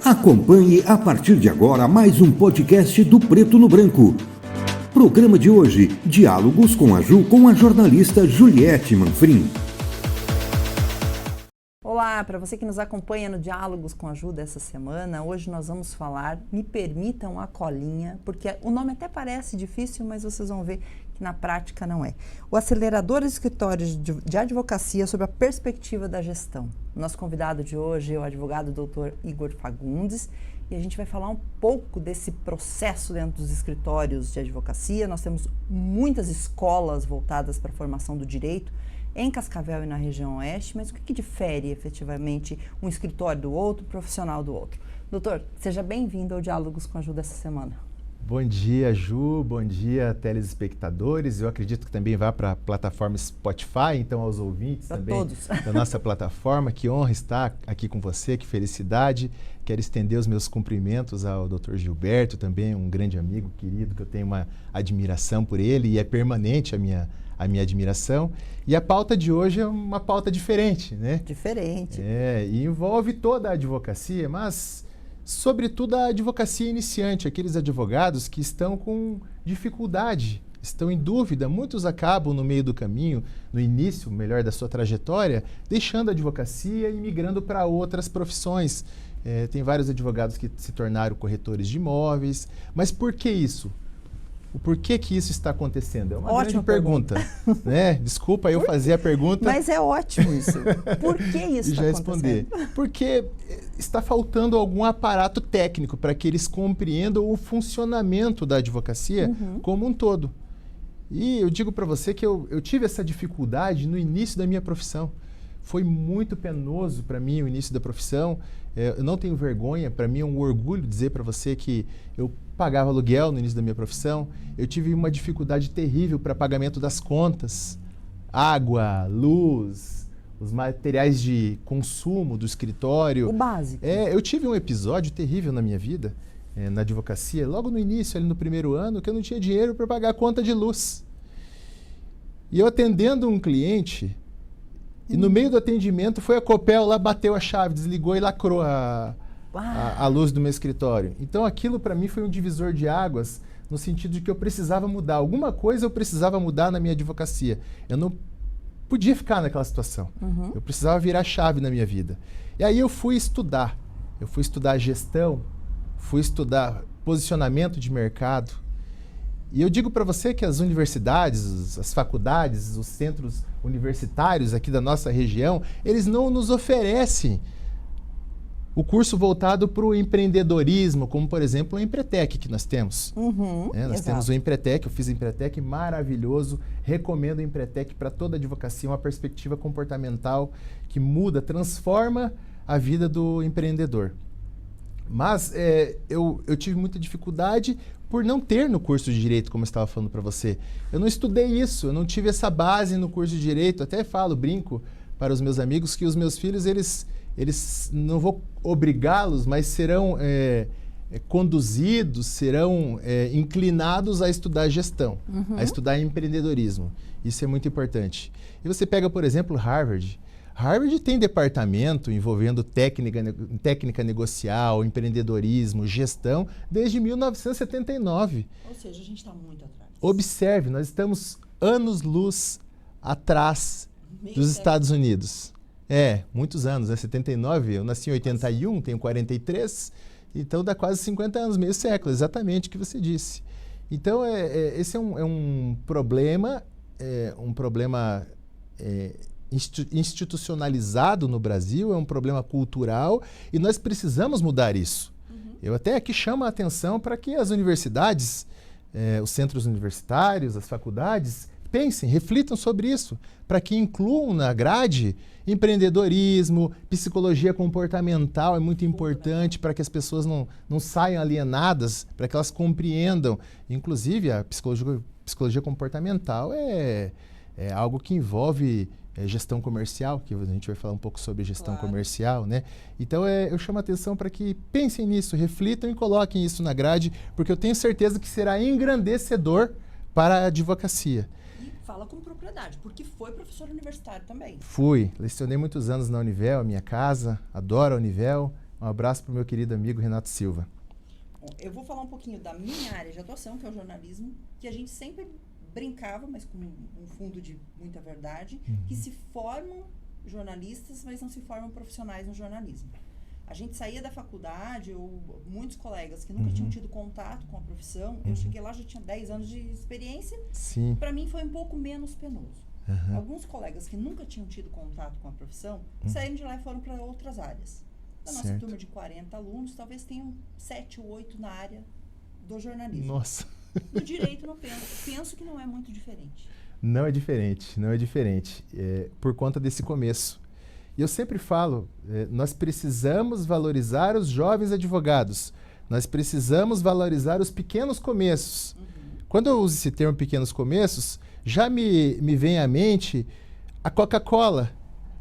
Acompanhe a partir de agora mais um podcast do Preto no Branco. Programa de hoje, Diálogos com a Ju, com a jornalista Juliette Manfrim. Olá, para você que nos acompanha no Diálogos com a Ju dessa semana, hoje nós vamos falar, me permitam a colinha, porque o nome até parece difícil, mas vocês vão ver que na prática não é. O acelerador de escritórios de advocacia sob a perspectiva da gestão. Nosso convidado de hoje é o advogado Dr. Igor Fagundes e a gente vai falar um pouco desse processo dentro dos escritórios de advocacia. Nós temos muitas escolas voltadas para a formação do direito em Cascavel e na região oeste, mas o que difere efetivamente um escritório do outro, um profissional do outro? Doutor, seja bem-vindo ao Diálogos com a Ju dessa semana. Bom dia, Ju. Bom dia, telespectadores. Eu acredito que também vá para a plataforma Spotify, então aos ouvintes pra também todos. Da nossa plataforma. Que honra estar aqui com você, que felicidade. Quero estender os meus cumprimentos ao Dr. Gilberto, também um grande amigo, querido, que eu tenho uma admiração por ele e é permanente a minha admiração. E a pauta de hoje é uma pauta diferente, né? Diferente. E envolve toda a advocacia, mas sobretudo a advocacia iniciante, aqueles advogados que estão com dificuldade, estão em dúvida. Muitos acabam no meio do caminho, no início, melhor, da sua trajetória, deixando a advocacia e migrando para outras profissões. Tem vários advogados que se tornaram corretores de imóveis. Mas por que isso? O porquê que isso está acontecendo? É uma Ótima grande pergunta. Né? Desculpa eu fazer a pergunta. Mas é ótimo isso. Por que isso está acontecendo? Porque está faltando algum aparato técnico para que eles compreendam o funcionamento da advocacia como um todo. E eu digo para você que eu tive essa dificuldade no início da minha profissão. Foi muito penoso para mim o início da profissão. Eu não tenho vergonha, para mim é um orgulho dizer para você que eu pagava aluguel no início da minha profissão. Eu tive uma dificuldade terrível para pagamento das contas, água, luz, os materiais de consumo do escritório. O básico. Eu tive um episódio terrível na minha vida, na advocacia, logo no início, ali no primeiro ano, que eu não tinha dinheiro para pagar a conta de luz. E eu atendendo um cliente, e no meio do atendimento foi a Copel lá, bateu a chave, desligou e lacrou a luz do meu escritório. Então aquilo para mim foi um divisor de águas, no sentido de que eu precisava mudar. Alguma coisa eu precisava mudar na minha advocacia. Eu não podia ficar naquela situação. Eu precisava virar chave na minha vida. E aí eu fui estudar. Eu fui estudar gestão, fui estudar posicionamento de mercado. E eu digo para você que as universidades, as faculdades, os centros universitários aqui da nossa região, eles não nos oferecem o curso voltado para o empreendedorismo, como, por exemplo, o Empretec que nós temos. Nós temos o Empretec, eu fiz o Empretec, maravilhoso. Recomendo o Empretec para toda a advocacia, uma perspectiva comportamental que muda, transforma a vida do empreendedor. Mas eu tive muita dificuldade por não ter no curso de Direito, como eu estava falando para você. Eu não estudei isso, eu não tive essa base no curso de Direito. Até brinco para os meus amigos que os meus filhos, eles não vou obrigá-los, mas serão conduzidos, serão inclinados a estudar gestão, a estudar empreendedorismo. Isso é muito importante. E você pega, por exemplo, Harvard. Harvard tem departamento envolvendo técnica negocial, empreendedorismo, gestão, desde 1979. Ou seja, a gente está muito atrás. Observe, nós estamos anos-luz atrás dos Estados Unidos. Muitos anos, né? 79, eu nasci em 81, tenho 43, então dá quase 50 anos, meio século, exatamente o que você disse. Então, esse é um problema, institucionalizado no Brasil, é um problema cultural e nós precisamos mudar isso. Eu até aqui chamo a atenção para que as universidades, os centros universitários, as faculdades, pensem, reflitam sobre isso, para que incluam na grade empreendedorismo, psicologia comportamental é muito importante para que as pessoas não saiam alienadas, para que elas compreendam. Inclusive, a psicologia comportamental é algo que envolve gestão comercial, que a gente vai falar um pouco sobre gestão comercial, né? Então, eu chamo a atenção para que pensem nisso, reflitam e coloquem isso na grade, porque eu tenho certeza que será engrandecedor para a advocacia. Fala com propriedade, porque foi professor universitário também. Fui, lecionei muitos anos na Univel, a minha casa, adoro a Univel, Um abraço para o meu querido amigo Renato Silva. Bom, eu vou falar um pouquinho da minha área de atuação, que é o jornalismo, que a gente sempre brincava, mas com um fundo de muita verdade, que se formam jornalistas, mas não se formam profissionais no jornalismo. A gente saía da faculdade, ou muitos colegas que nunca tinham tido contato com a profissão, eu cheguei lá, já tinha 10 anos de experiência, para mim foi um pouco menos penoso. Alguns colegas que nunca tinham tido contato com a profissão, saíram de lá e foram para outras áreas. Da nossa turma de 40 alunos, talvez tenham 7 ou 8 na área do jornalismo. Nossa! No direito, não penso que não é muito diferente. Não é diferente, não é diferente, por conta desse começo. E eu sempre falo, nós precisamos valorizar os jovens advogados, nós precisamos valorizar os pequenos começos. Quando eu uso esse termo pequenos começos, já me vem à mente a Coca-Cola.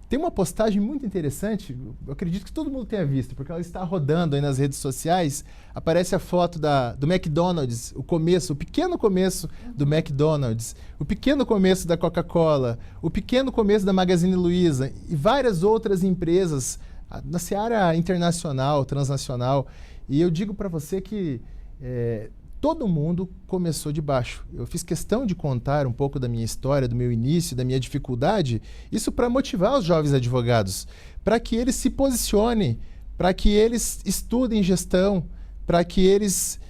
Tem uma postagem muito interessante, eu acredito que todo mundo tenha visto, porque ela está rodando aí nas redes sociais, aparece a foto do McDonald's, o começo, o pequeno começo do McDonald's, o pequeno começo da Coca-Cola, o pequeno começo da Magazine Luiza e várias outras empresas na seara internacional, transnacional. E eu digo para você que todo mundo começou de baixo. Eu fiz questão de contar um pouco da minha história, do meu início, da minha dificuldade, isso para motivar os jovens advogados, para que eles se posicionem, para que eles estudem gestão, para que eles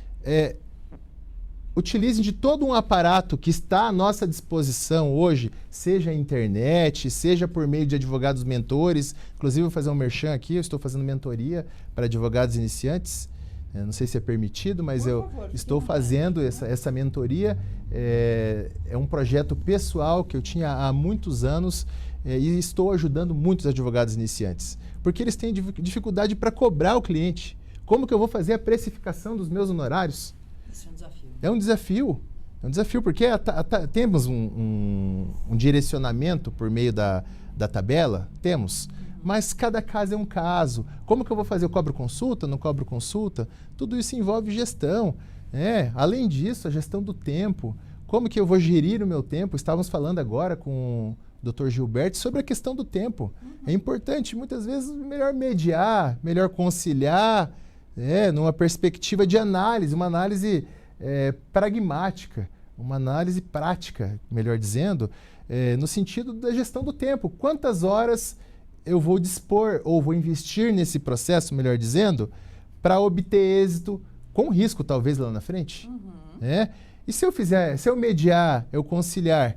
utilizem de todo um aparato que está à nossa disposição hoje, seja a internet, seja por meio de advogados mentores. Inclusive, vou fazer um merchan aqui, eu estou fazendo mentoria para advogados iniciantes. Eu não sei se é permitido, mas eu estou fazendo essa mentoria. É um projeto pessoal que eu tinha há muitos anos e estou ajudando muitos advogados iniciantes. Porque eles têm dificuldade para cobrar o cliente. Como que eu vou fazer a precificação dos meus honorários? Isso é um desafio. É um desafio. É um desafio porque temos um direcionamento por meio da tabela? Temos. Mas cada caso é um caso. Como que eu vou fazer? Eu cobro consulta? Não cobro consulta? Tudo isso envolve gestão. Além disso, a gestão do tempo. Como que eu vou gerir o meu tempo? Estávamos falando agora com o Dr. Gilberto sobre a questão do tempo. É importante, muitas vezes, melhor mediar, melhor conciliar, numa perspectiva de análise, uma análise pragmática, uma análise prática, melhor dizendo, no sentido da gestão do tempo. Quantas horas eu vou dispor ou vou investir nesse processo, melhor dizendo, para obter êxito, com risco talvez lá na frente. E se eu mediar, eu conciliar?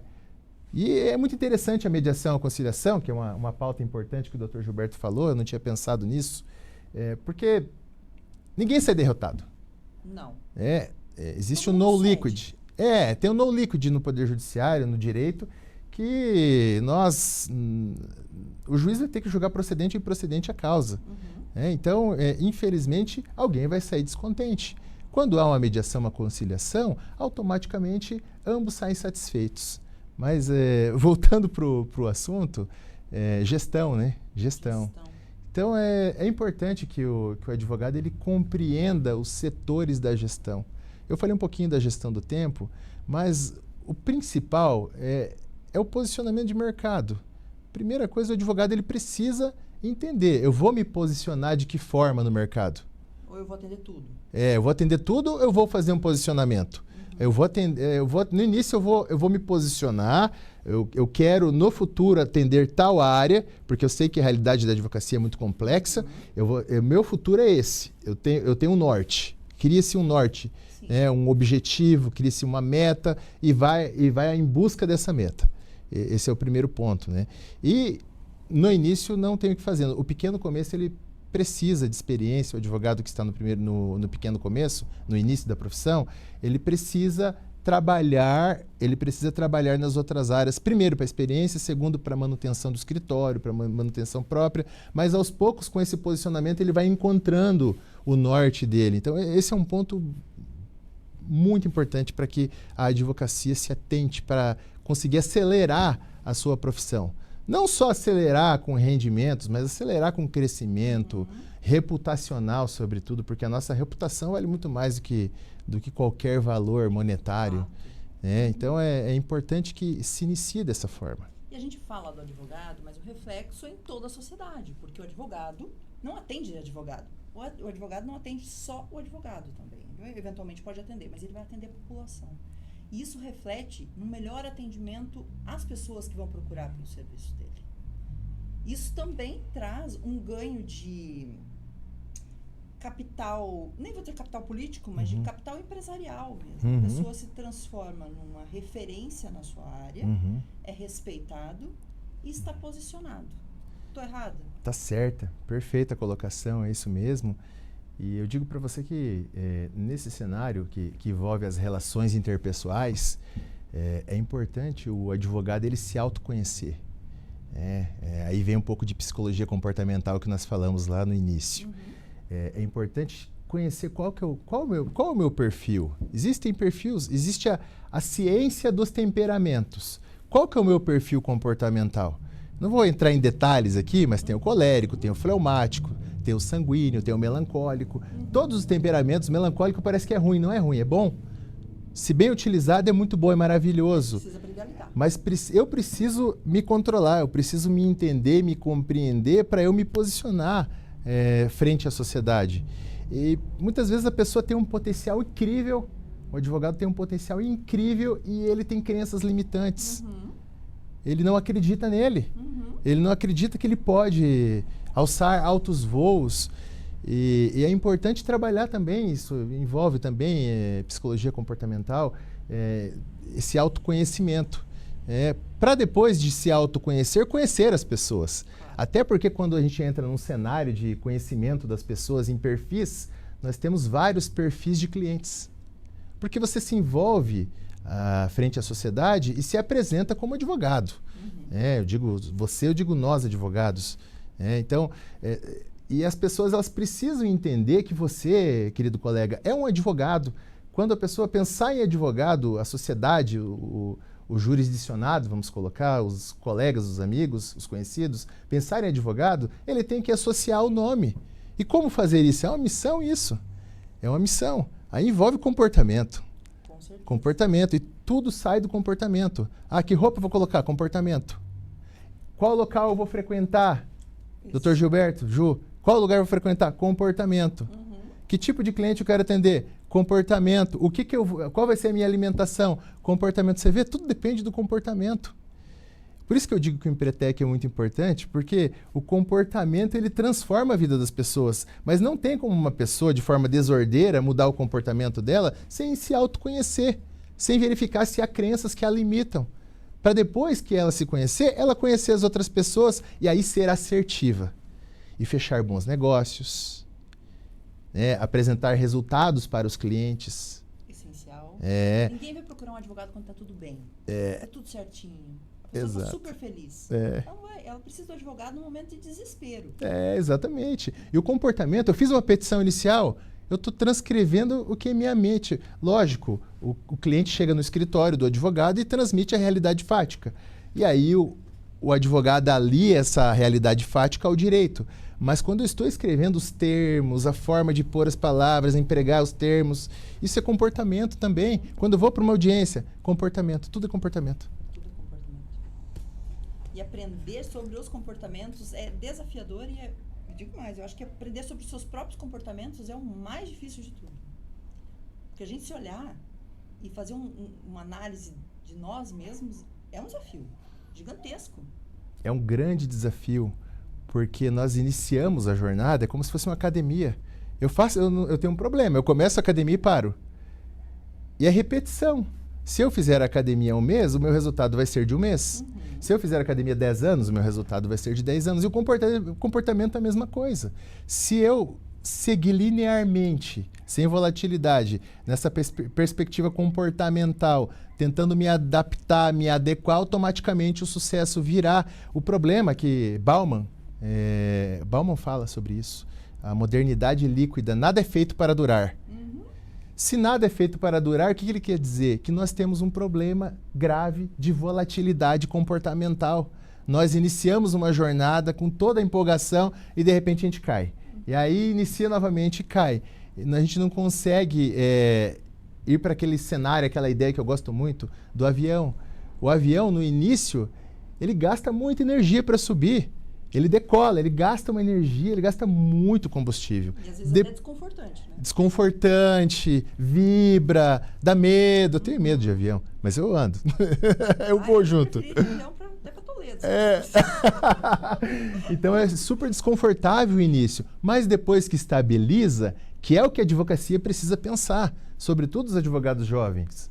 E é muito interessante a mediação, a conciliação, que é uma pauta importante que o Dr. Gilberto falou, eu não tinha pensado nisso, porque ninguém sai derrotado. Não. Existe o no liquid. Tem o no liquid no Poder Judiciário, no direito, que o juiz vai ter que julgar procedente e improcedente a causa. Então, infelizmente, alguém vai sair descontente. Quando há uma mediação, uma conciliação, automaticamente ambos saem satisfeitos. Mas, voltando para o assunto, gestão, né? Gestão. Então, é importante que o advogado ele compreenda os setores da gestão. Eu falei um pouquinho da gestão do tempo, mas o principal é o posicionamento de mercado. Primeira coisa, o advogado ele precisa entender, eu vou me posicionar de que forma no mercado? Ou eu vou atender tudo? Eu vou atender tudo ou eu vou fazer um posicionamento? No início eu vou me posicionar, eu quero no futuro atender tal área, porque eu sei que a realidade da advocacia é muito complexa, meu futuro é esse, eu tenho um norte, cria-se um norte, um objetivo, cria-se uma meta e vai em busca dessa meta. Esse é o primeiro ponto, né? E no início não tem o que fazer. O pequeno começo ele precisa de experiência. O advogado que está no pequeno começo, no início da profissão, ele precisa trabalhar nas outras áreas. Primeiro para experiência, segundo para manutenção do escritório, para manutenção própria. Mas aos poucos, com esse posicionamento, ele vai encontrando o norte dele. Então esse é um ponto muito importante para que a advocacia se atente para conseguir acelerar a sua profissão. Não só acelerar com rendimentos, mas acelerar com crescimento reputacional, sobretudo, porque a nossa reputação vale muito mais do que qualquer valor monetário. Então, é importante que se inicie dessa forma. E a gente fala do advogado, mas o reflexo é em toda a sociedade, porque o advogado não atende advogado. O advogado não atende só o advogado também. Ele eventualmente pode atender, mas ele vai atender a população. E isso reflete no melhor atendimento às pessoas que vão procurar pelo serviço dele. Isso também traz um ganho de capital, nem vou dizer capital político, mas de capital empresarial mesmo. A pessoa se transforma numa referência na sua área, é respeitado e está posicionado. Estou errada? Tá certa, perfeita a colocação, é isso mesmo. E eu digo para você que nesse cenário que envolve as relações interpessoais, é importante o advogado ele se autoconhecer. Aí vem um pouco de psicologia comportamental que nós falamos lá no início. É importante conhecer qual é o meu perfil. Existem perfis, existe a ciência dos temperamentos. Qual que é o meu perfil comportamental? Não vou entrar em detalhes aqui, mas tem o colérico, tem o fleumático, tem o sanguíneo, tem o melancólico. Todos os temperamentos, melancólico parece que é ruim, não é ruim, é bom. Se bem utilizado é muito bom, é maravilhoso. Precisa aprender a lidar. Mas eu preciso me controlar, eu preciso me entender, me compreender para eu me posicionar frente à sociedade. E muitas vezes a pessoa tem um potencial incrível, o advogado tem um potencial incrível e ele tem crenças limitantes. Ele não acredita nele. Ele não acredita que ele pode alçar altos voos. E é importante trabalhar também, isso envolve também psicologia comportamental, esse autoconhecimento. Para depois de se autoconhecer, conhecer as pessoas. Até porque quando a gente entra num cenário de conhecimento das pessoas em perfis, nós temos vários perfis de clientes. Porque você se envolve frente à sociedade e se apresenta como advogado. Eu digo nós advogados. Então, e as pessoas elas precisam entender que você, querido colega, é um advogado. Quando a pessoa pensar em advogado, a sociedade, o jurisdicionado, vamos colocar, os colegas, os amigos, os conhecidos, pensar em advogado, ele tem que associar o nome. E como fazer isso? É uma missão isso. É uma missão. Aí envolve comportamento. Comportamento. E tudo sai do comportamento. Que roupa eu vou colocar? Comportamento. Qual local eu vou frequentar? Isso. Dr. Gilberto, Ju, qual lugar eu vou frequentar? Comportamento. Que tipo de cliente eu quero atender? Comportamento. Qual vai ser a minha alimentação? Comportamento. Você vê, tudo depende do comportamento. Por isso que eu digo que o Empretec é muito importante, porque o comportamento ele transforma a vida das pessoas. Mas não tem como uma pessoa, de forma desordeira, mudar o comportamento dela sem se autoconhecer, sem verificar se há crenças que a limitam. Para depois que ela se conhecer, ela conhecer as outras pessoas e aí ser assertiva. E fechar bons negócios, apresentar resultados para os clientes. Essencial. Ninguém vai procurar um advogado quando está tudo bem. Está tudo certinho. A pessoa está super feliz. Ela precisa do advogado no momento de desespero. Exatamente. E o comportamento, eu fiz uma petição inicial, eu estou transcrevendo o que é minha mente. Lógico, o cliente chega no escritório do advogado e transmite a realidade fática. E aí o advogado alia essa realidade fática ao direito. Mas quando eu estou escrevendo os termos, a forma de pôr as palavras, empregar os termos, isso é comportamento também. Quando eu vou para uma audiência, comportamento, tudo é comportamento. E aprender sobre os comportamentos é desafiador e digo mais, eu acho que aprender sobre os seus próprios comportamentos é o mais difícil de tudo. Porque a gente se olhar e fazer uma análise de nós mesmos é um desafio gigantesco. É um grande desafio, porque nós iniciamos a jornada, é como se fosse uma academia. Eu tenho um problema, eu começo a academia e paro. E é repetição. Se eu fizer a academia um mês, o meu resultado vai ser de um mês. Se eu fizer a academia 10 anos, o meu resultado vai ser de 10 anos. E o comportamento é a mesma coisa. Se eu seguir linearmente, sem volatilidade, nessa perspectiva comportamental, tentando me adaptar, me adequar, automaticamente o sucesso virá. O problema é que Bauman fala sobre isso. A modernidade líquida, nada é feito para durar. Se nada é feito para durar, o que ele quer dizer? Que nós temos um problema grave de volatilidade comportamental. Nós iniciamos uma jornada com toda a empolgação e de repente a gente cai. E aí inicia novamente e cai. A gente não consegue ir para aquele cenário, aquela ideia que eu gosto muito do avião. O avião, no início, ele gasta muita energia para subir. ele decola, ele gasta uma energia, ele gasta muito combustível. E às vezes até desconfortante, né? Desconfortante, vibra, dá medo. Eu tenho medo de avião, mas eu ando. Eu vou junto. Até pra Toledo. Então é super desconfortável o início, mas depois que estabiliza, que é o que a advocacia precisa pensar, sobretudo os advogados jovens.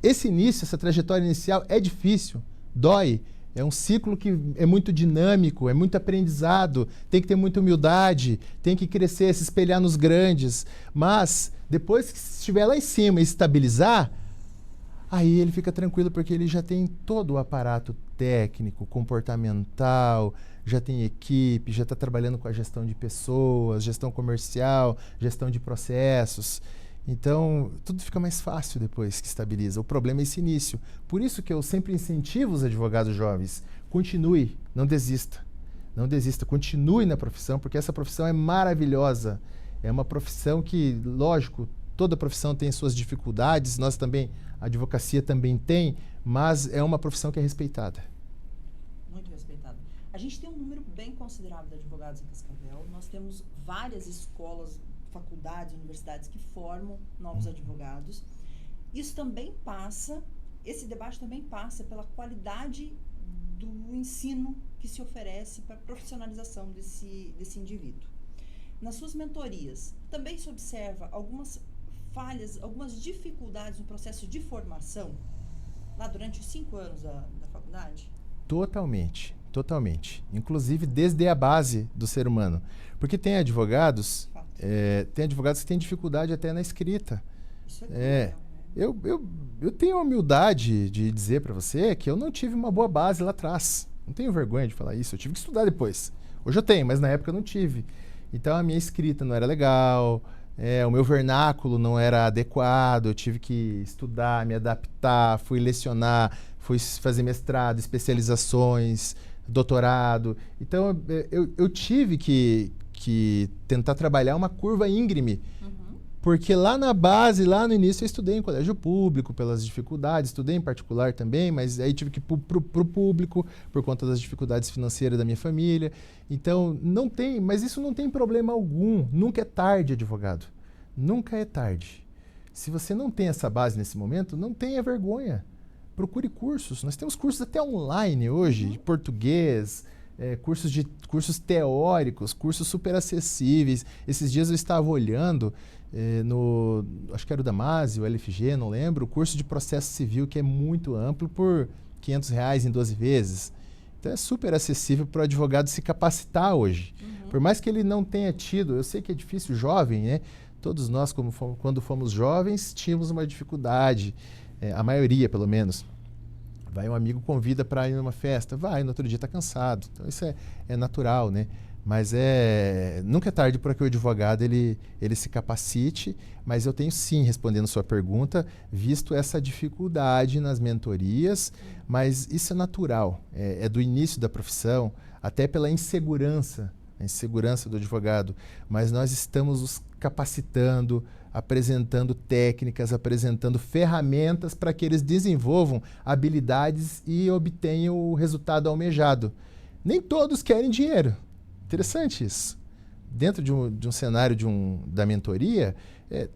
Esse início, essa trajetória inicial é difícil, dói. É um ciclo que é muito dinâmico, é muito aprendizado, tem que ter muita humildade, tem que crescer, se espelhar nos grandes. Mas, depois que estiver lá em cima e estabilizar, aí ele fica tranquilo, porque ele já tem todo o aparato técnico, comportamental, já tem equipe, já está trabalhando com a gestão de pessoas, gestão comercial, gestão de processos. Então, tudo fica mais fácil depois que estabiliza. O problema é esse início. Por isso que eu sempre incentivo os advogados jovens. Continue, não desista. Não desista, continue na profissão, porque essa profissão é maravilhosa. É uma profissão que, lógico, toda profissão tem suas dificuldades, nós também, a advocacia também tem, mas é uma profissão que é respeitada. Muito respeitada. A gente tem um número bem considerável de advogados em Cascavel. Nós temos várias escolas, faculdades, universidades que formam novos advogados. Isso também passa, esse debate também passa pela qualidade do ensino que se oferece para a profissionalização desse indivíduo. Nas suas mentorias, também se observa algumas falhas, algumas dificuldades no processo de formação, lá durante os 5 anos da faculdade? Totalmente, totalmente. Inclusive desde a base do ser humano. Porque tem advogados... tem advogados que têm dificuldade até na escrita. Isso é eu tenho a humildade de dizer para você que eu não tive uma boa base lá atrás. Não tenho vergonha de falar isso. Eu tive que estudar depois. Hoje eu tenho, mas na época eu não tive. Então a minha escrita não era legal, o meu vernáculo não era adequado, eu tive que estudar, me adaptar, fui lecionar, fui fazer mestrado, especializações, doutorado. Então eu tive que tentar trabalhar uma curva íngreme, porque lá na base, lá no início, eu estudei em colégio público pelas dificuldades, estudei em particular também, mas aí tive que ir pro público por conta das dificuldades financeiras da minha família. Então, mas isso não tem problema algum. Nunca é tarde, advogado. Nunca é tarde. Se você não tem essa base nesse momento, não tenha vergonha. Procure cursos. Nós temos cursos até online hoje, de português, cursos teóricos, cursos super acessíveis. Esses dias eu estava olhando acho que era o Damásio, o LFG, não lembro, o curso de processo civil, que é muito amplo, por R$500 em 12 vezes. Então é super acessível para o advogado se capacitar hoje. Por mais que ele não tenha tido, eu sei que é difícil, jovem, né? Todos nós, quando fomos jovens, tínhamos uma dificuldade, a maioria pelo menos. Vai um amigo, convida para ir numa festa, vai, no outro dia está cansado. Então isso é natural, né? Mas nunca é tarde para que o advogado ele se capacite, mas eu tenho sim, respondendo sua pergunta, visto essa dificuldade nas mentorias, mas isso é natural, é do início da profissão, até pela insegurança, a insegurança do advogado, mas nós estamos os capacitando, apresentando técnicas, apresentando ferramentas para que eles desenvolvam habilidades e obtenham o resultado almejado. Nem todos querem dinheiro. Interessante isso. Dentro de um cenário da mentoria,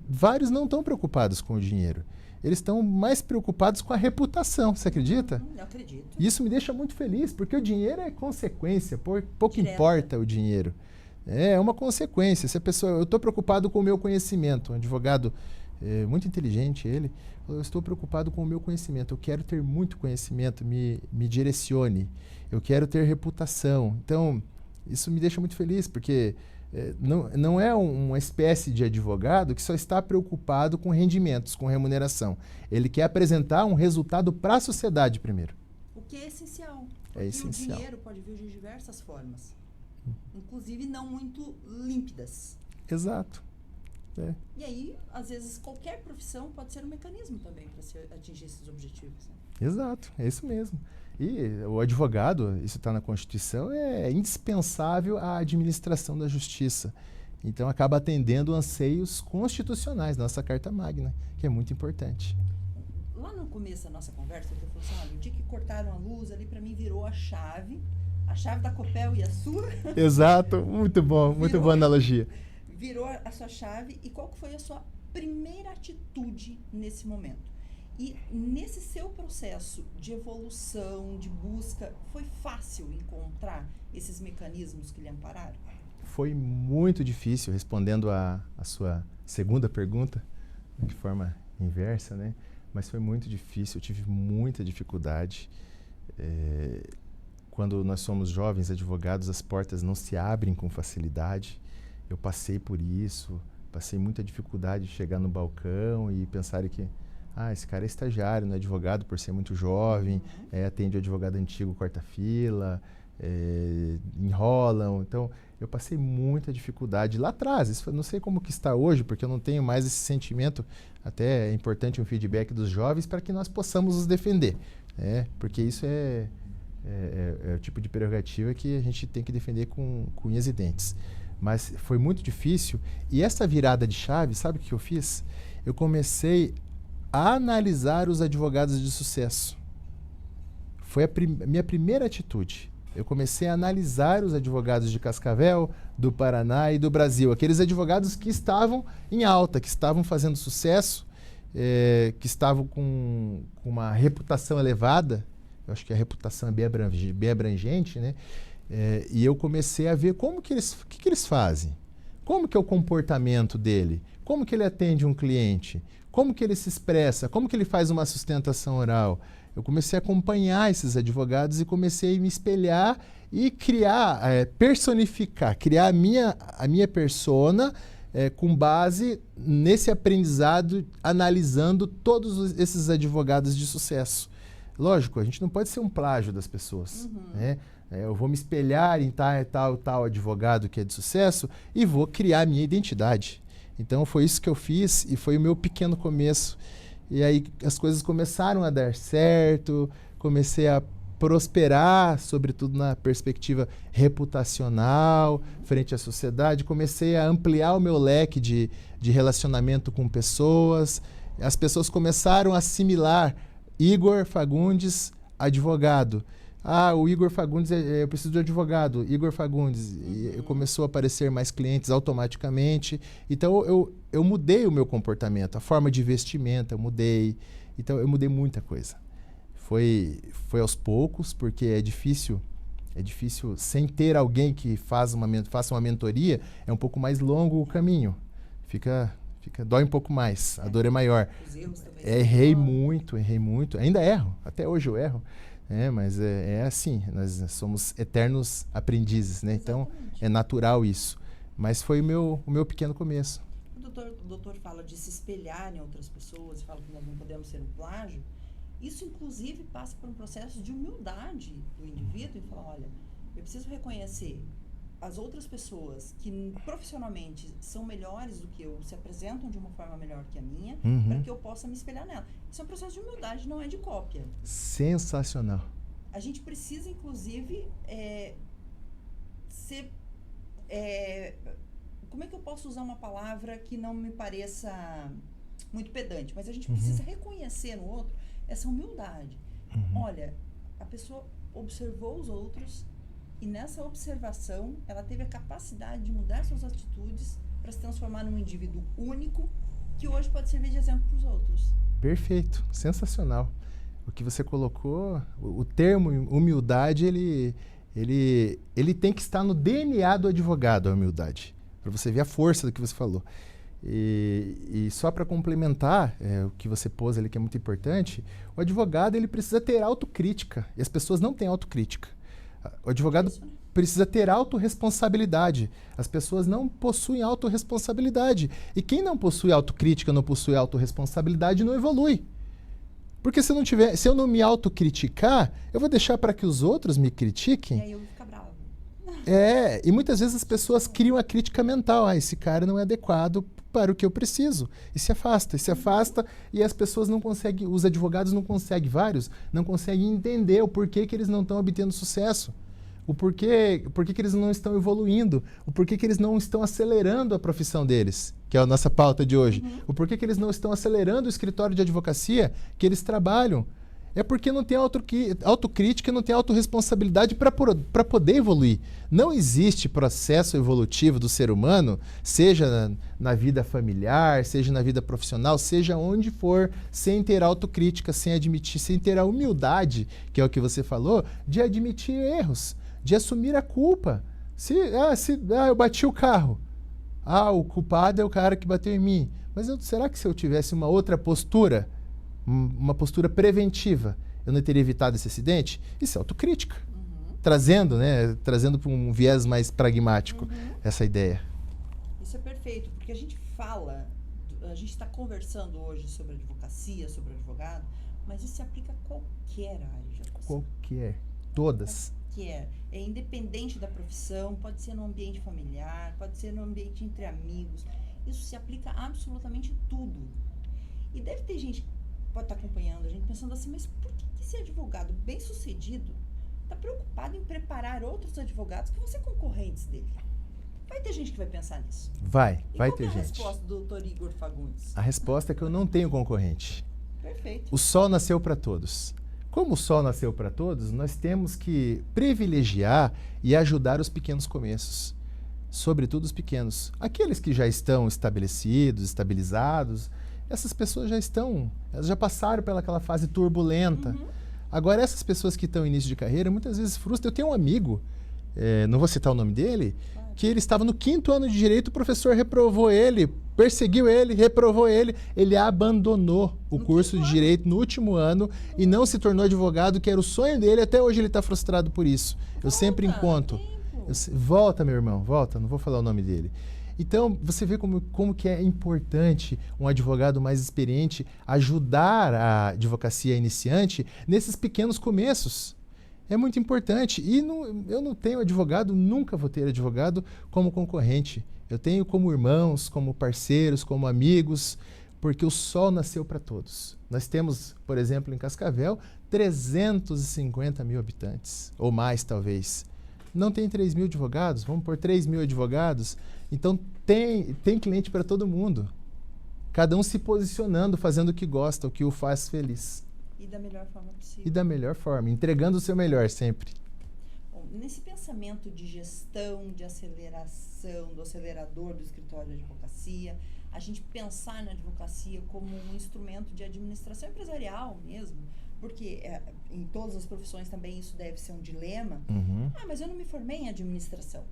vários não estão preocupados com o dinheiro. Eles estão mais preocupados com a reputação, você acredita? Eu acredito. Isso me deixa muito feliz, porque o dinheiro é consequência, pouco Direta. importa o dinheiro. É uma consequência. Se a pessoa, eu estou preocupado com o meu conhecimento, um advogado muito inteligente, eu estou preocupado com o meu conhecimento, eu quero ter muito conhecimento, me direcione, eu quero ter reputação. Então, isso me deixa muito feliz, porque não é uma espécie de advogado que só está preocupado com rendimentos, com remuneração. Ele quer apresentar um resultado para a sociedade primeiro. O que é essencial. É essencial. O dinheiro pode vir de diversas formas, inclusive não muito límpidas. Exato. E aí, às vezes, qualquer profissão pode ser um mecanismo também para se atingir esses objetivos. Né? Exato, é isso mesmo. E o advogado, isso está na Constituição, é indispensável à administração da justiça. Então, acaba atendendo anseios constitucionais, nossa Carta Magna, que é muito importante. Lá no começo da nossa conversa, eu falei assim, olha, o dia que cortaram a luz ali, para mim, virou a chave A chave da Copel e a sua? Exato, muito bom, muito boa analogia. Virou a sua chave, e qual que foi a sua primeira atitude nesse momento? E nesse seu processo de evolução, de busca, foi fácil encontrar esses mecanismos que lhe ampararam? Foi muito difícil, respondendo a sua segunda pergunta, de forma inversa, né? Mas foi muito difícil, eu tive muita dificuldade. Quando nós somos jovens advogados, as portas não se abrem com facilidade. Eu passei por isso, passei muita dificuldade de chegar no balcão e pensar que esse cara é estagiário, não é advogado por ser muito jovem, atende o advogado antigo, corta fila, enrolam. Então, eu passei muita dificuldade lá atrás. Isso, não sei como que está hoje, porque eu não tenho mais esse sentimento. Até é importante um feedback dos jovens para que nós possamos os defender, porque isso é o tipo de prerrogativa que a gente tem que defender com unhas e dentes. Mas foi muito difícil. E essa virada de chave, sabe o que eu fiz? Eu comecei a analisar os advogados de sucesso. Foi a minha primeira atitude. Eu comecei a analisar os advogados de Cascavel, do Paraná e do Brasil. Aqueles advogados que estavam em alta, que estavam fazendo sucesso, que estavam com uma reputação elevada. Eu acho que a reputação é bem abrangente, né? E eu comecei a ver o que eles fazem. Como que é o comportamento dele? Como que ele atende um cliente? Como que ele se expressa? Como que ele faz uma sustentação oral? Eu comecei a acompanhar esses advogados e comecei a me espelhar e criar, personificar, criar a minha persona com base nesse aprendizado, analisando todos esses advogados de sucesso. Lógico, a gente não pode ser um plágio das pessoas, né? Eu vou me espelhar em tal advogado que é de sucesso e vou criar a minha identidade. Então foi isso que eu fiz e foi o meu pequeno começo. E aí as coisas começaram a dar certo, comecei a prosperar, sobretudo na perspectiva reputacional, frente à sociedade. Comecei a ampliar o meu leque de relacionamento com pessoas. As pessoas começaram a assimilar Igor Fagundes, advogado. O Igor Fagundes, eu preciso de um advogado. Igor Fagundes. E começou a aparecer mais clientes automaticamente. Então, eu mudei o meu comportamento, a forma de vestimenta, eu mudei. Então, eu mudei muita coisa. Foi aos poucos, porque é difícil sem ter alguém que faça uma mentoria, é um pouco mais longo o caminho. Dói um pouco mais, a dor é maior. Os erros também. Errei muito. Ainda erro, até hoje eu erro. Mas é assim, nós somos eternos aprendizes, né? Então, é natural isso. Mas foi o meu pequeno começo. O doutor fala de se espelhar em outras pessoas, fala que nós não podemos ser um plágio. Isso, inclusive, passa por um processo de humildade do indivíduo e falar, olha, eu preciso reconhecer as outras pessoas que profissionalmente são melhores do que eu, se apresentam de uma forma melhor que a minha, para que eu possa me espelhar nela. Isso é um processo de humildade, não é de cópia. Sensacional. A gente precisa, inclusive, ser... como é que eu posso usar uma palavra que não me pareça muito pedante? Mas a gente precisa reconhecer no outro essa humildade. Olha, a pessoa observou os outros e nessa observação ela teve a capacidade de mudar suas atitudes para se transformar num indivíduo único que hoje pode servir de exemplo para os outros. Perfeito, sensacional. O que você colocou, o termo humildade, ele tem que estar no DNA do advogado, a humildade, para você ver a força do que você falou. E só para complementar o que você pôs ali, que é muito importante, o advogado ele precisa ter autocrítica, e as pessoas não têm autocrítica. O advogado precisa ter autorresponsabilidade. As pessoas não possuem autorresponsabilidade. E quem não possui autocrítica, não possui autorresponsabilidade, não evolui. Porque se eu não me autocriticar, eu vou deixar para que os outros me critiquem. E aí eu vou ficar bravo. E muitas vezes as pessoas criam a crítica mental. Esse cara não é adequado para o que eu preciso. E se afasta, e as pessoas não conseguem, os advogados não conseguem, não conseguem entender o porquê que eles não estão obtendo sucesso. O porquê que eles não estão evoluindo, o porquê que eles não estão acelerando a profissão deles, que é a nossa pauta de hoje. O porquê que eles não estão acelerando o escritório de advocacia que eles trabalham. é porque não tem autocrítica, não tem autorresponsabilidade para poder evoluir. Não existe processo evolutivo do ser humano, seja na vida familiar, seja na vida profissional, seja onde for, sem ter autocrítica, sem admitir, sem ter a humildade, que é o que você falou, de admitir erros, de assumir a culpa. Eu bati o carro. O culpado é o cara que bateu em mim. Mas será que se eu tivesse uma outra postura, uma postura preventiva, eu não teria evitado esse acidente? Isso é autocrítica. Trazendo para um viés mais pragmático essa ideia. Isso é perfeito, porque a gente está conversando hoje sobre advocacia, sobre advogado, mas isso se aplica a qualquer área de atuação. Qualquer. Todas. É independente da profissão, pode ser no ambiente familiar, pode ser no ambiente entre amigos. Isso se aplica a absolutamente tudo. E deve ter gente que pode estar acompanhando a gente pensando assim, mas por que esse advogado bem-sucedido está preocupado em preparar outros advogados que vão ser concorrentes dele? Vai ter gente que vai pensar nisso. Vai ter gente. Qual é a resposta do Dr. Igor Fagundes? A resposta é que eu não tenho concorrente. Perfeito. O sol nasceu para todos. Como o sol nasceu para todos, nós temos que privilegiar e ajudar os pequenos começos. Sobretudo os pequenos. Aqueles que já estão estabelecidos, estabilizados, essas pessoas elas já passaram pelaquela fase turbulenta. Agora, essas pessoas que estão em início de carreira, muitas vezes frustram. Eu tenho um amigo, não vou citar o nome dele, que ele estava no 5º ano de Direito, o professor reprovou ele, perseguiu ele, reprovou ele, ele abandonou o curso de Direito no último ano e não se tornou advogado, que era o sonho dele, até hoje ele está frustrado por isso. Eu sempre encontro. Volta, meu irmão, volta, não vou falar o nome dele. Então, você vê como que é importante um advogado mais experiente ajudar a advocacia iniciante nesses pequenos começos. É muito importante. E eu não tenho advogado, nunca vou ter advogado como concorrente. Eu tenho como irmãos, como parceiros, como amigos, porque o sol nasceu para todos. Nós temos, por exemplo, em Cascavel, 350 mil habitantes, ou mais talvez. Não tem 3 mil advogados, vamos por 3 mil advogados. Então tem cliente para todo mundo. Cada um se posicionando, fazendo o que gosta, o que o faz feliz. E da melhor forma possível. E da melhor forma, entregando o seu melhor sempre. Bom, nesse pensamento de gestão, de aceleração, do acelerador do escritório de advocacia, a gente pensar na advocacia como um instrumento de administração empresarial mesmo, porque em todas as profissões também isso deve ser um dilema. Mas eu não me formei em administração.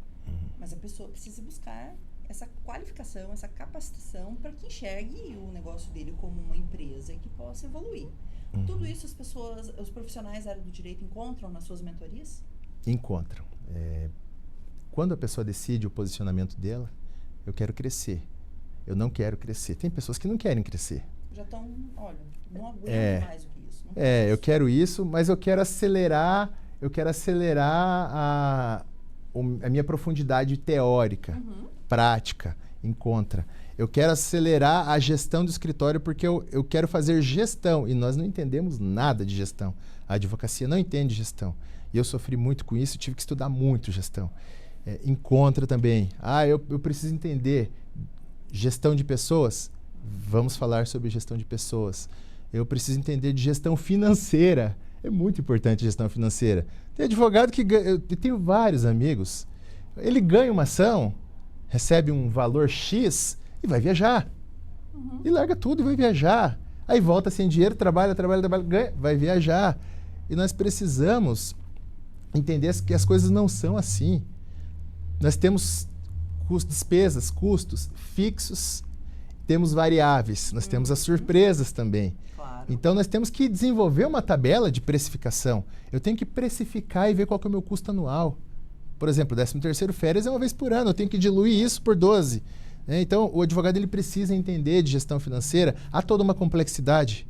Mas a pessoa precisa buscar essa qualificação, essa capacitação para que enxergue o negócio dele como uma empresa e que possa evoluir. Tudo isso os profissionais da área do direito encontram nas suas mentorias? Encontram. Quando a pessoa decide o posicionamento dela, eu quero crescer. Eu não quero crescer. Tem pessoas que não querem crescer. Já estão, não aguento mais do que isso. Eu quero isso, mas eu quero acelerar a minha profundidade teórica, prática, encontra. Eu quero acelerar a gestão do escritório porque eu quero fazer gestão e nós não entendemos nada de gestão. A advocacia não entende gestão. E eu sofri muito com isso, tive que estudar muito gestão. Encontra também. Eu preciso entender gestão de pessoas. Vamos falar sobre gestão de pessoas. Eu preciso entender de gestão financeira. É muito importante a gestão financeira. Tem advogado que ganha, eu tenho vários amigos, ele ganha uma ação, recebe um valor X e vai viajar. E larga tudo e vai viajar. Aí volta sem dinheiro, trabalha, ganha, vai viajar. E nós precisamos entender que as coisas não são assim. Nós temos despesas, custos fixos, temos variáveis, nós temos as surpresas também. Claro. Então, nós temos que desenvolver uma tabela de precificação. Eu tenho que precificar e ver qual que é o meu custo anual. Por exemplo, 13º férias é uma vez por ano, eu tenho que diluir isso por 12. Então, o advogado ele precisa entender de gestão financeira. Há toda uma complexidade.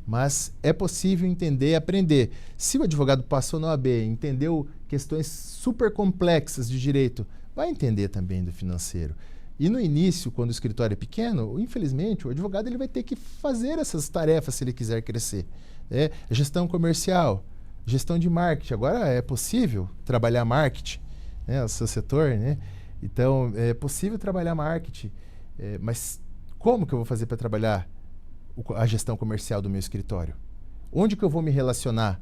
Mas é possível entender e aprender. Se o advogado passou na OAB, entendeu questões super complexas de direito, vai entender também do financeiro. E no início, quando o escritório é pequeno, infelizmente, o advogado ele vai ter que fazer essas tarefas se ele quiser crescer. Gestão comercial, gestão de marketing. Agora é possível trabalhar marketing, o seu setor, Então, é possível trabalhar marketing. Mas como que eu vou fazer para trabalhar a gestão comercial do meu escritório? Onde que eu vou me relacionar?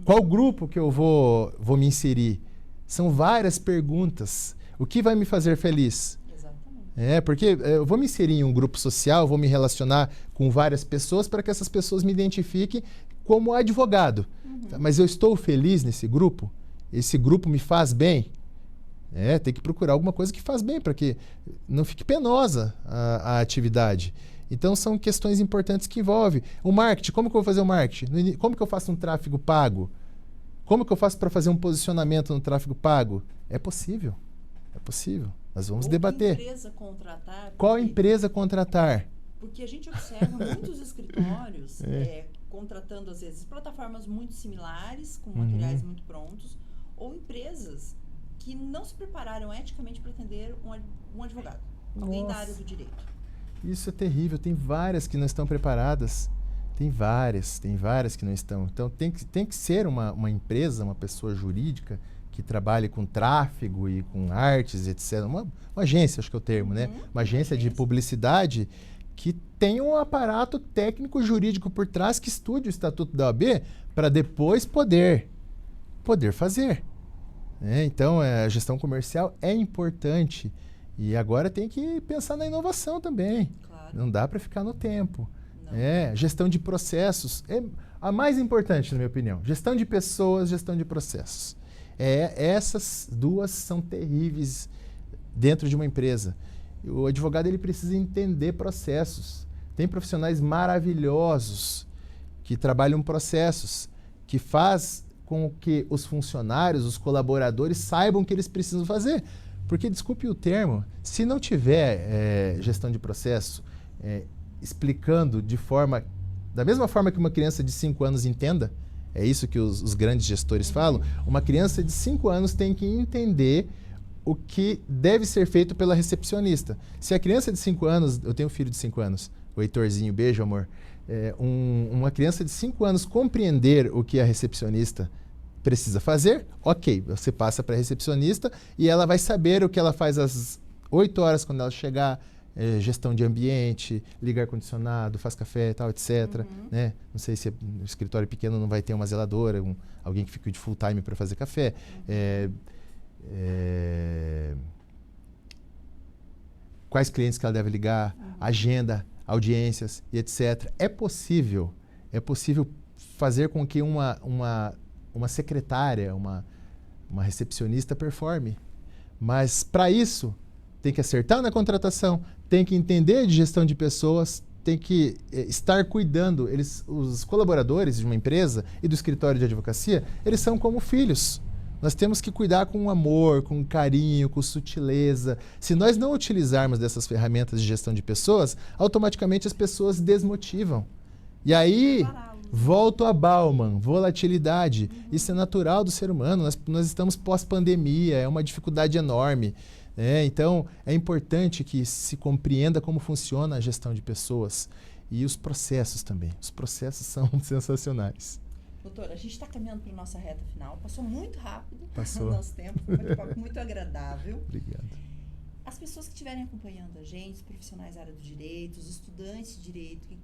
Qual grupo que eu vou me inserir? São várias perguntas. O que vai me fazer feliz? Exatamente. Porque eu vou me inserir em um grupo social, vou me relacionar com várias pessoas para que essas pessoas me identifiquem como advogado. Mas eu estou feliz nesse grupo? Esse grupo me faz bem? Tem que procurar alguma coisa que faz bem para que não fique penosa a atividade. Então, são questões importantes que envolvem. O marketing, como que eu vou fazer o marketing? Como que eu faço um tráfego pago? Como que eu faço para fazer um posicionamento no tráfego pago? É possível. É possível. Nós vamos debater. Qual empresa contratar? Qual empresa contratar? Porque a gente observa muitos escritórios contratando, às vezes, plataformas muito similares, com materiais muito prontos, ou empresas que não se prepararam eticamente para atender um advogado, alguém da área do direito. Isso é terrível. Tem várias que não estão preparadas. Tem várias que não estão. Então, tem que ser uma empresa, uma pessoa jurídica que trabalhe com tráfego e com artes, etc. Uma agência, acho que é o termo, né? Uma agência de publicidade que tem um aparato técnico jurídico por trás que estude o Estatuto da OAB para depois poder fazer. Então, a gestão comercial é importante. E agora tem que pensar na inovação também. Claro. Não dá para ficar no tempo. Gestão de processos é a mais importante, na minha opinião. Gestão de pessoas, gestão de processos. Essas duas são terríveis dentro de uma empresa. O advogado ele precisa entender processos. Tem profissionais maravilhosos que trabalham processos, que faz com que os funcionários, os colaboradores saibam o que eles precisam fazer. Porque, desculpe o termo, se não tiver gestão de processo explicando da mesma forma que uma criança de 5 anos entenda, é isso que os grandes gestores falam, uma criança de 5 anos tem que entender o que deve ser feito pela recepcionista. Se a criança de 5 anos, eu tenho um filho de 5 anos, o Heitorzinho, beijo amor, uma criança de 5 anos compreender o que a recepcionista precisa fazer, ok, você passa para a recepcionista e ela vai saber o que ela faz às 8 horas quando ela chegar, gestão de ambiente, ligar ar-condicionado, faz café e tal, etc. Né? Não sei se no escritório pequeno não vai ter uma zeladora, alguém que fique de full time para fazer café. Quais clientes que ela deve ligar, agenda, audiências e etc. É possível fazer com que uma secretária, uma recepcionista performe. Mas, para isso, tem que acertar na contratação, tem que entender de gestão de pessoas, tem que estar cuidando. Os colaboradores de uma empresa e do escritório de advocacia, eles são como filhos. Nós temos que cuidar com amor, com carinho, com sutileza. Se nós não utilizarmos dessas ferramentas de gestão de pessoas, automaticamente as pessoas desmotivam. E aí... Volto a Bauman, volatilidade. Isso é natural do ser humano. Nós estamos pós-pandemia, é uma dificuldade enorme. Então, é importante que se compreenda como funciona a gestão de pessoas e os processos também. Os processos são sensacionais. Doutora, a gente está caminhando para a nossa reta final. Passou muito rápido o nosso tempo. Foi um papo muito agradável. Obrigado. As pessoas que estiverem acompanhando a gente, os profissionais da área do direito, os estudantes de direito que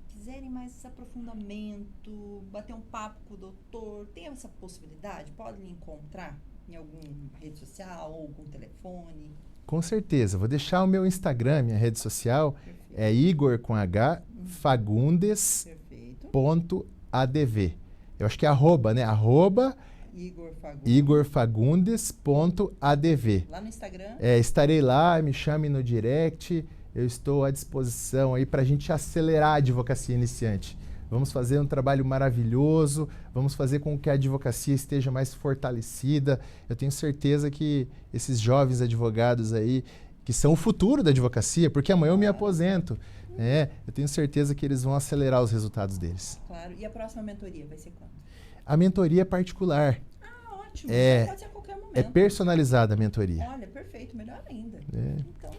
quiserem mais esse aprofundamento, bater um papo com o doutor, tem essa possibilidade? Podem encontrar em alguma rede social ou algum telefone? Com certeza. Vou deixar o meu Instagram, minha rede social. Perfeito. É Igor com H, Fagundes.adv. Eu acho que é arroba, né? Arroba igorfagundes.adv. Lá no Instagram? Estarei lá, me chame no direct. Eu estou à disposição aí para a gente acelerar a advocacia iniciante. Vamos fazer um trabalho maravilhoso, vamos fazer com que a advocacia esteja mais fortalecida. Eu tenho certeza que esses jovens advogados aí, que são o futuro da advocacia, porque amanhã eu me aposento, eu tenho certeza que eles vão acelerar os resultados deles. Claro. E a próxima mentoria vai ser quando? A mentoria é particular. Ah, ótimo. Pode ser a qualquer momento. É personalizada a mentoria. Olha, perfeito. Melhor ainda. Então,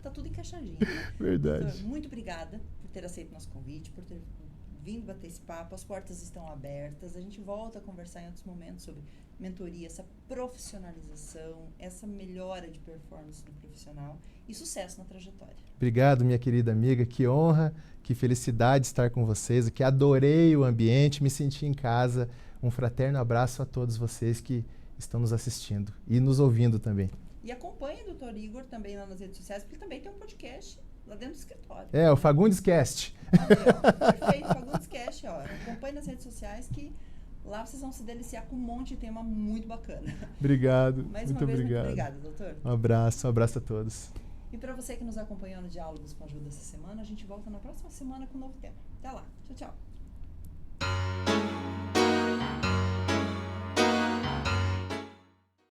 tá tudo encaixadinho. Verdade. Doutor, muito obrigada por ter aceito nosso convite, por ter vindo bater esse papo. As portas estão abertas. A gente volta a conversar em outros momentos sobre mentoria, essa profissionalização, essa melhora de performance do profissional e sucesso na trajetória. Obrigado, minha querida amiga. Que honra, que felicidade estar com vocês. Que adorei o ambiente, me senti em casa. Um fraterno abraço a todos vocês que estão nos assistindo e nos ouvindo também. E acompanhe o Dr. Igor também lá nas redes sociais, porque ele também tem um podcast lá dentro do escritório. É, o Fagundes Cast. Perfeito, Fagundes Cast, ó. Acompanhe nas redes sociais que lá vocês vão se deliciar com um monte de tema muito bacana. Obrigado. Mais muito uma vez, obrigado. muito obrigada, doutor. Um abraço a todos. E para você que nos acompanhou no Diálogos com a Ju dessa semana, a gente volta na próxima semana com um novo tema. Até lá. Tchau, tchau.